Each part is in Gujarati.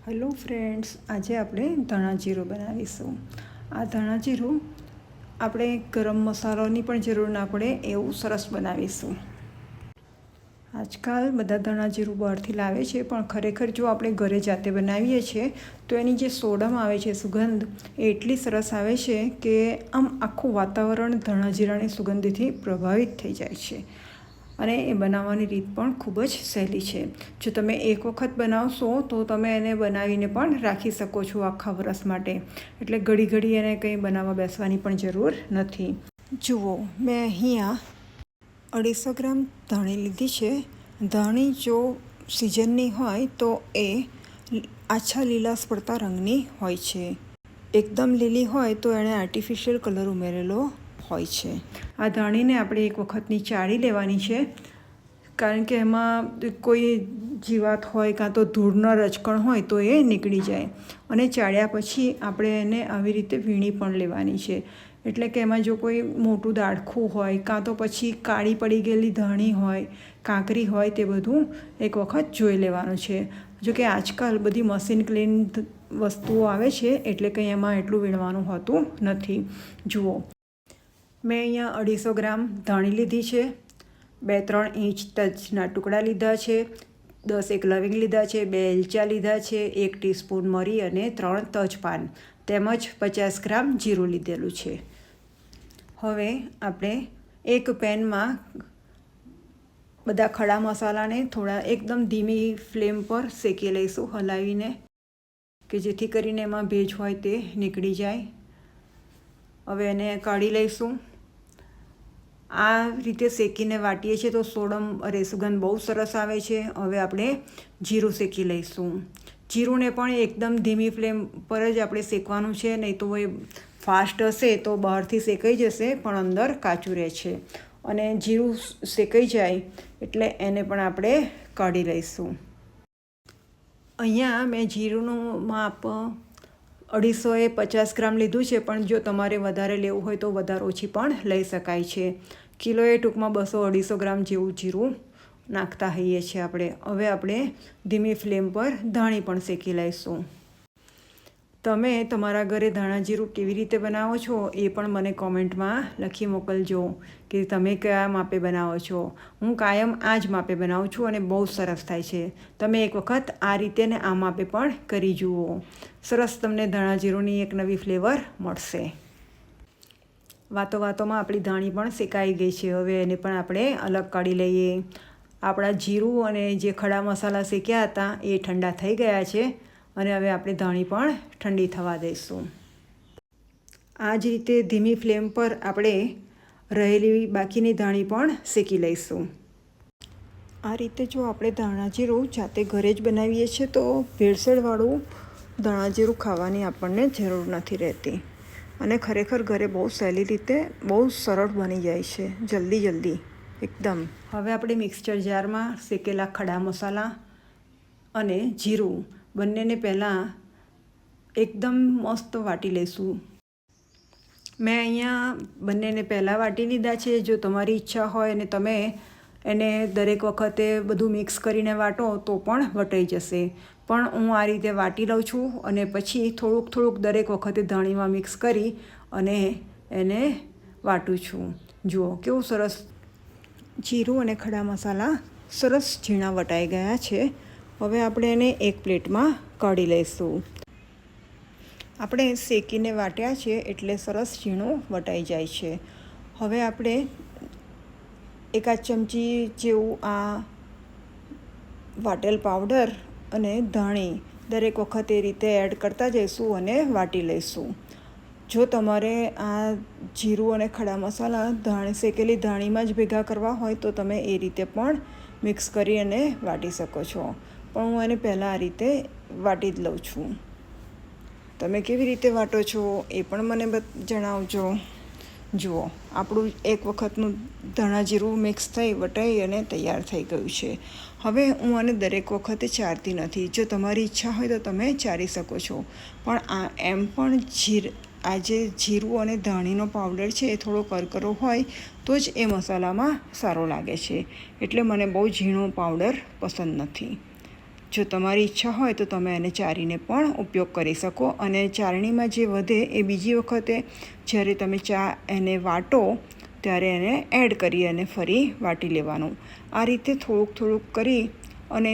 હેલો ફ્રેન્ડ્સ, આજે આપણે ધાણા જીરું બનાવીશું. આ ધાણા જીરું આપણે ગરમ મસાલાની પણ જરૂર ના પડે એવું સરસ બનાવીશું. આજકાલ બધા ધાણા જીરું બહારથી લાવે છે, પણ ખરેખર જો આપણે ઘરે જાતે બનાવીએ છીએ તો એની જે સોડમ આવે છે, સુગંધ એ એટલી સરસ આવે છે કે આમ આખું વાતાવરણ ધાણા જીરાની સુગંધથી પ્રભાવિત થઈ જાય છે. અને એ બનાવવાની રીત પણ ખૂબ જ સહેલી છે. જો તમે એક વખત બનાવશો તો તમે એને બનાવીને પણ રાખી શકો છો આખા વરસ માટે. એટલે ઘડી ઘડી એને કંઈ બનાવવા બેસવાની પણ જરૂર નથી. જુઓ, મેં અહીંયા 250 ગ્રામ ધાણી લીધી છે. ધાણી જો સિઝનની હોય તો એ આછા લીલાશ પડતા રંગની હોય છે. એકદમ લીલી હોય તો એણે આર્ટિફિશિયલ કલર ઉમેરેલો હોય છે. આ ધાણીને આપણે એક વખતની ચાળી લેવાની છે, કારણ કે એમાં કોઈ જીવાત હોય કાં તો ધૂળના રજકણ હોય તો એ નીકળી જાય. અને ચાળ્યા પછી આપણે એને આવી રીતે વીણી પણ લેવાની છે. એટલે કે એમાં જો કોઈ મોટું દાડખું હોય કાં તો પછી કાળી પડી ગયેલી ધાણી હોય, કાંકરી હોય, તે બધું એક વખત જોઈ લેવાનું છે. જોકે આજકાલ બધી મશીન ક્લીન વસ્તુઓ આવે છે, એટલે કંઈ એમાં એટલું વીણવાનું હોતું નથી. જુઓ, મેં અહીંયા 250 ગ્રામ ધાણી લીધી છે, 2-3 ઇંચ તજના ટુકડા લીધા છે, 10 લવિંગ લીધા છે, 2 એલચા લીધા છે, 1 ટીસ્પૂન મરી અને 3 તજપાન તેમજ 50 ગ્રામ જીરું લીધેલું છે. હવે આપણે એક પેનમાં બધા ખડા મસાલાને થોડા એકદમ ધીમી ફ્લેમ પર શેકી લઈશું, હલાવીને, કે જેથી કરીને એમાં ભેજ હોય તે નીકળી જાય. હવે એને કાઢી લઈશું. આ રીતે શેકીને વાટીએ છીએ તો સુગંધ બહુ સરસ આવે છે. હવે આપણે જીરું શેકી લઈશું. જીરુંને પણ એકદમ ધીમી ફ્લેમ પર જ આપણે શેકવાનું છે, નહીં તો એ ફાસ્ટ હશે તો બહારથી શેકાઈ જશે પણ અંદર કાચું રહે છે. અને જીરું શેકાઈ જાય એટલે એને પણ આપણે કાઢી લઈશું. અહીંયા મેં જીરુંનું માપ 250 ગ્રામ લીધું છે, પણ જો તમારે વધારે લેવું હોય તો વધારે ઓછી પણ લઈ શકાય છે. કિલોએ ટૂંકમાં 200-250 ગ્રામ જેવું જીરું નાખતા હોઈએ છીએ આપણે. હવે આપણે ધીમી ફ્લેમ પર ધાણી પણ શેકી લઈશું. તમે તમારા ઘરે ધાણા જીરું કેવી રીતે બનાવો છો એ પણ મને કોમેન્ટમાં લખી મોકલજો કે તમે કયા માપે બનાવો છો. હું કાયમ આ જ માપે બનાવું છું અને બહુ સરસ થાય છે. તમે એક વખત આ રીતે ને આ માપે પણ કરી જુઓ. સરસ તમને ધાણા જીરુંની એક નવી ફ્લેવર મળશે. વાતોમાં આપણી ધાણી પણ શેકાઈ ગઈ છે. હવે એને પણ આપણે અલગ કાઢી લઈએ. આપણા જીરું અને જે ખડા મસાલા શેક્યા હતા એ ઠંડા થઈ ગયા છે અને હવે આપણે ધાણી પણ ઠંડી થવા દઈશું. આ જ રીતે ધીમી ફ્લેમ પર આપણે રહેલી બાકીની ધાણી પણ શેકી લઈશું. આ રીતે જો આપણે ધાણા જીરું જાતે ઘરે જ બનાવીએ છીએ તો ભેળસેળવાળું ધાણા જીરું ખાવાની આપણને જરૂર નથી રહેતી. અને ખરેખર ઘરે બહુ સહેલી રીતે બહુ સરળ બની જાય છે, જલ્દી એકદમ. હવે આપણે મિક્સચર જારમાં શેકેલા ખડા મસાલા અને જીરું બંનેને પહેલાં એકદમ મસ્ત વાટી લઈશું. મેં અહીંયા બંનેને પહેલાં વાટી લીધા છે. જો તમારી ઈચ્છા હોય અને તમે એને દરેક વખતે બધું મિક્સ કરીને વાટો તો પણ વટાઈ જશે. પણ હું આ રીતે વાટી લઉં છું અને પછી થોડુંક દરેક વખતે ધાણીમાં મિક્સ કરી અને એને વાટું છું. જુઓ કેવું સરસ જીરું અને ખડા મસાલા સરસ ઝીણા વટાઈ ગયા છે. હવે આપણે એને એક પ્લેટમાં કાઢી લઈશું. આપણે શેકીને વાટ્યા છે એટલે સરસ ઝીણું વટાઈ જાય છે. હવે આપણે 1 ચમચી જેવું આ વાટેલ પાવડર અને ધાણી દરેક વખત એ રીતે એડ કરતા જઈશું અને વાટી લઈશું. જો તમારે આ જીરું અને ખડા મસાલા શેકેલી ધાણીમાં જ ભેગા કરવા હોય તો તમે એ રીતે પણ મિક્સ કરી અને વાટી શકો છો. પણ હું એને પહેલાં આ રીતે વાટી જ લઉં છું. તમે કેવી રીતે વાટો છો એ પણ મને જણાવજો. જુઓ, આપણું એક વખતનું ધાણા જીરું મિક્સ થઈ વટાઈ અને તૈયાર થઈ ગયું છે. હવે હું આને દરેક વખતે ચારતી નથી. જો તમારી ઈચ્છા હોય તો તમે ચારી શકો છો. પણ એમ પણ આ જે જીરું અને ધાણીનો પાવડર છે એ થોડો કરકરો હોય તો જ એ મસાલામાં સારો લાગે છે. એટલે મને બહુ ઝીણો પાવડર પસંદ નથી. જો તમારી ઈચ્છા હોય તો તમે એને ચારીને પણ ઉપયોગ કરી શકો. અને ચારણીમાં જે વધે એ બીજી વખતે જ્યારે તમે એને વાટો ત્યારે એને એડ કરી અને ફરી વાટી લેવાનું. આ રીતે થોડુંક કરી અને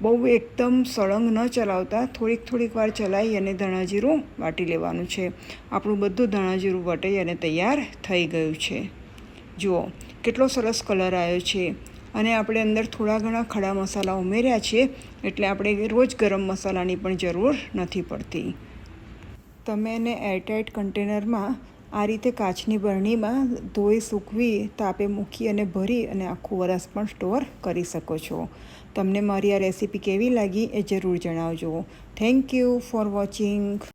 બહુ એકદમ સળંગ ન ચલાવતા થોડીક વાર ચલાવી અને ધાણાજીરું વાટી લેવાનું છે. આપણું બધું ધાણાજીરું વટાઈ અને તૈયાર થઈ ગયું છે. જુઓ કેટલો સરસ કલર આવ્યો છે. અને આપણે અંદર થોડા ઘણા ખડા મસાલા ઉમેર્યા છે એટલે આપણે રોજ ગરમ મસાલાની પણ જરૂર નથી પડતી. તમે એને એરટાઇટ કન્ટેનરમાં આ રીતે કાચની બરણીમાં ધોઈ સૂકવી તાપે મૂકી અને ભરી અને આખું વરસ પણ સ્ટોર કરી શકો છો. તમને મારી આ રેસીપી કેવી લાગી એ જરૂર જણાવજો. Thank you for watching.